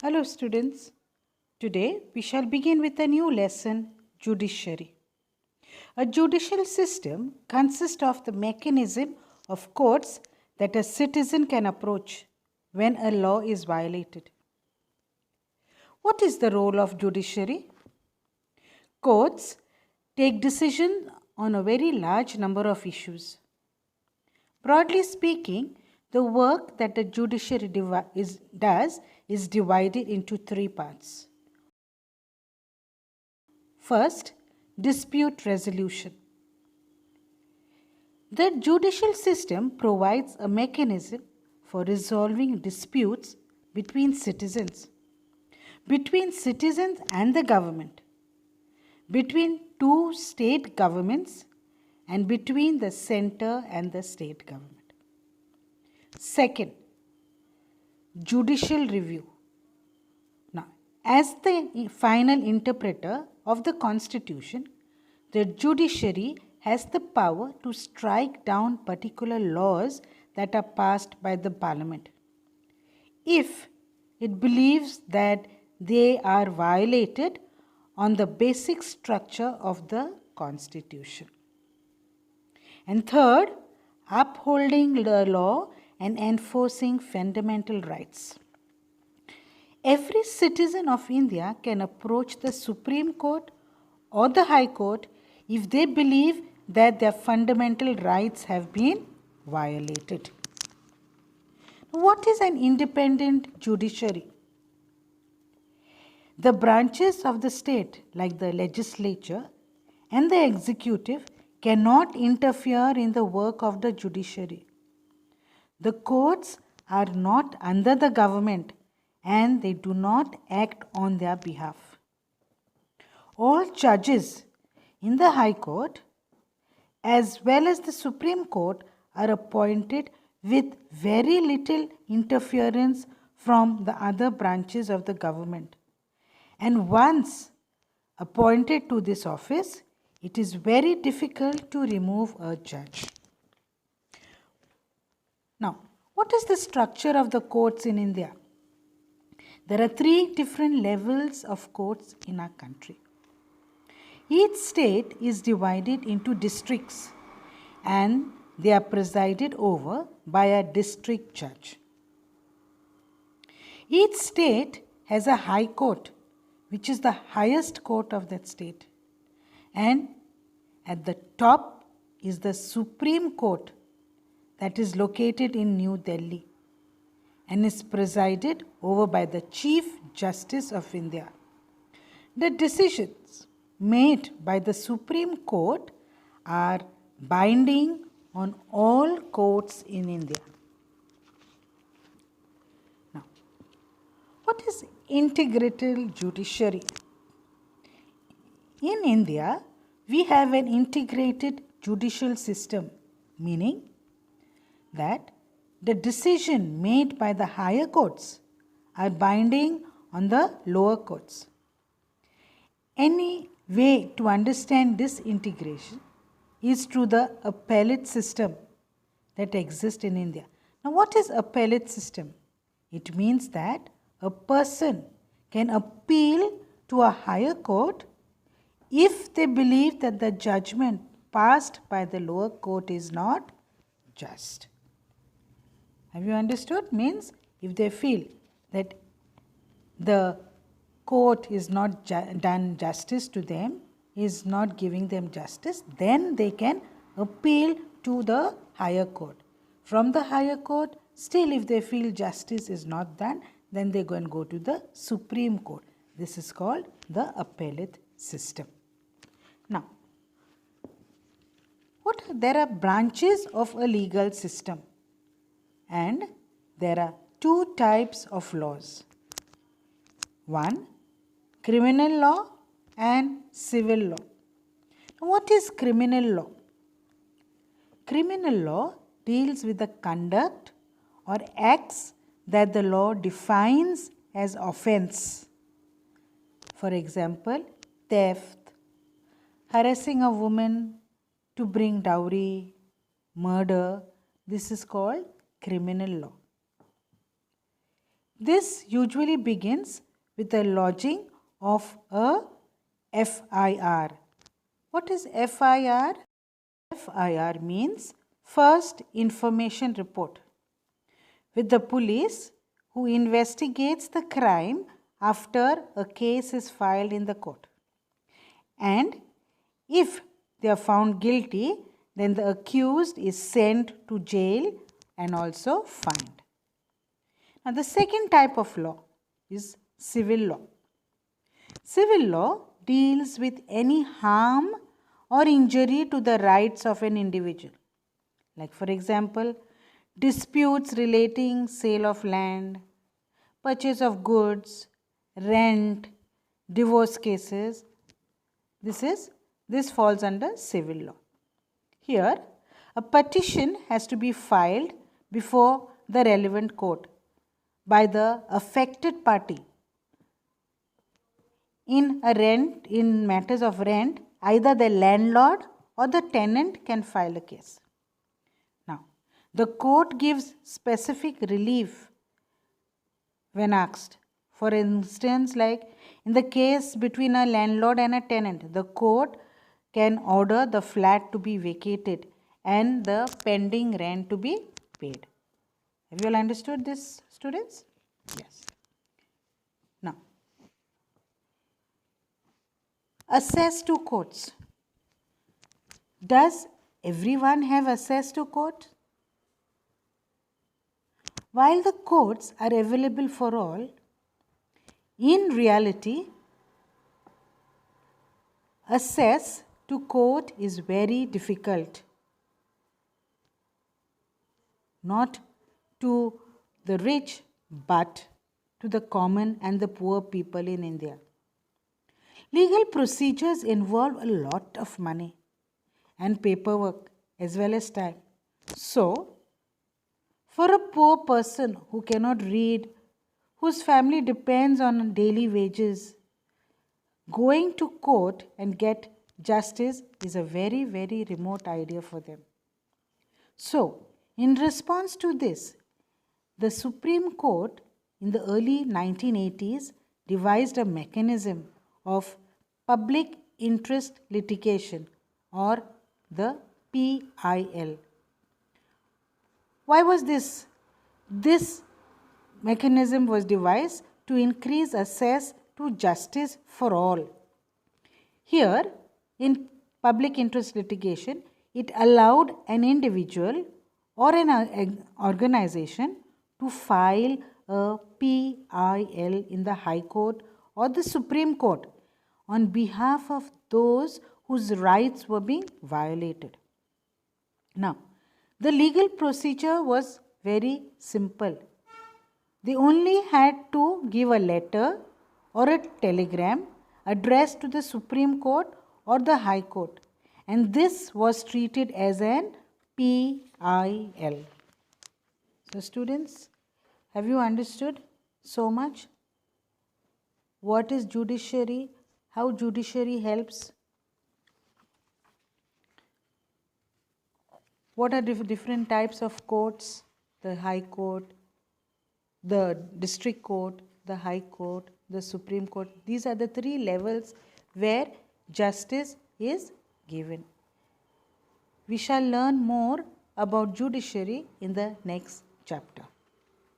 Hello students. Today we shall begin with a new lesson, Judiciary. A judicial system consists of the mechanism of courts that a citizen can approach when a law is violated. What is the role of judiciary? Courts take decisions on a very large number of issues. Broadly speaking, the work that the judiciary does is divided into three parts. First, dispute resolution. The judicial system provides a mechanism for resolving disputes between citizens and the government, between two state governments, and between the center and the state government. Second, judicial review. Now, as the final interpreter of the Constitution, the judiciary has the power to strike down particular laws that are passed by the Parliament, if it believes that they are violated on the basic structure of the Constitution. And third, upholding the law and enforcing fundamental rights. Every citizen of India can approach the Supreme Court or the High Court if they believe that their fundamental rights have been violated. What is an independent judiciary? The branches of the state, like the legislature and the executive, cannot interfere in the work of the judiciary. The courts are not under the government and they do not act on their behalf. All judges in the High Court as well as the Supreme Court are appointed with very little interference from the other branches of the government. And once appointed to this office, it is very difficult to remove a judge. Now, what is the structure of the courts in India? There are three different levels of courts in our country. Each state is divided into districts and they are presided over by a district judge. Each state has a high court, which is the highest court of that state. And at the top is the Supreme Court that is located in New Delhi and is presided over by the Chief Justice of India. The decisions made by the Supreme Court are binding on all courts in India. Now, what is integrated judiciary? In India, we have an integrated judicial system, meaning that the decision made by the higher courts are binding on the lower courts. Any way to understand this integration is through the appellate system that exists in India. Now, what is appellate system? It means that a person can appeal to a higher court if they believe that the judgment passed by the lower court is not just. Have you understood? Means if they feel that the court is not done justice to them, is not giving them justice, then they can appeal to the higher court. From the higher court, still if they feel justice is not done, then they go and go to the Supreme Court. This is called the appellate system. Now, there are branches of a legal system and there are two types of laws. One, criminal law and civil law. Now, what is criminal law? Criminal law deals with the conduct or acts that the law defines as offense. For example, theft, harassing a woman to bring dowry, murder. This is called criminal law. This usually begins with the lodging of a FIR. What is FIR? FIR means First Information Report, with the police who investigates the crime after a case is filed in the court. And if they are found guilty, then the accused is sent to jail and also fined. Now, the second type of law is civil law. Civil law deals with any harm or injury to the rights of an individual. Like, for example, disputes relating sale of land, purchase of goods, rent, divorce cases. This falls under civil law. Here, a petition has to be filed before the relevant court by the affected party. In matters of rent, either the landlord or the tenant can file a case. Now, the court gives specific relief when asked. For instance, like in the case between a landlord and a tenant, the court can order the flat to be vacated and the pending rent to be paid. Have you all understood this, students? Yes. Now, access to courts. Does everyone have access to court? While the courts are available for all, in reality, access to court is very difficult. Not to the rich, but to the common and the poor people in India. Legal procedures involve a lot of money and paperwork as well as time. So, for a poor person who cannot read, whose family depends on daily wages, going to court and get justice is a very, very remote idea for them. So, in response to this, the Supreme Court in the early 1980s devised a mechanism of public interest litigation, or the PIL. Why was this? This mechanism was devised to increase access to justice for all. Here, in public interest litigation, it allowed an individual or an organization to file a PIL in the High Court or the Supreme Court on behalf of those whose rights were being violated. Now, the legal procedure was very simple. They only had to give a letter or a telegram addressed to the Supreme Court or the High Court, and this was treated as an PIL. So, students, have you understood so much? What is judiciary? How judiciary helps? What are different types of courts? The High Court, the District Court, the High Court, the Supreme Court. These are the three levels where justice is given. We shall learn more about judiciary in the next chapter.